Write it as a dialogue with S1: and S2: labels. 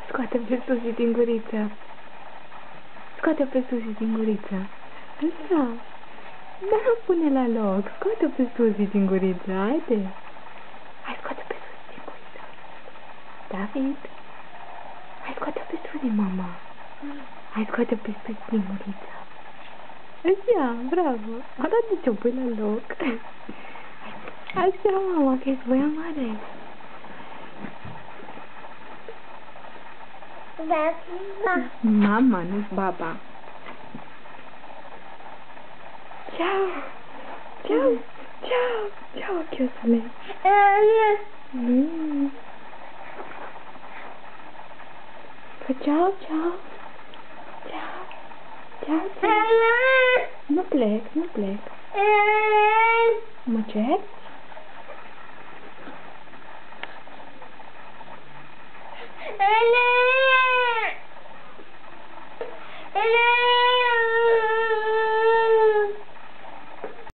S1: Scoate pe Suzy din guriță. Scoate pe Suzy din guriță. Așa. Da, pune la loc. Scoate pe Suzy din guriță. Haide. Hai, scoate pe Suzy din guriță. David. Hai, scoate pe Suzy, mama. Hai, scoate pe Suzy din guriță. Așa, bravo. Arată ce-o pui la loc. Așa, mama, că ești voia mare. Mama, nu baba. Ciao. Ciao. Ciao. Ciao, chiosule. Fă ciao, ciao. Ciao. Ciao, ciao. Nu plec, nu plec. Mă cerci?
S2: Ele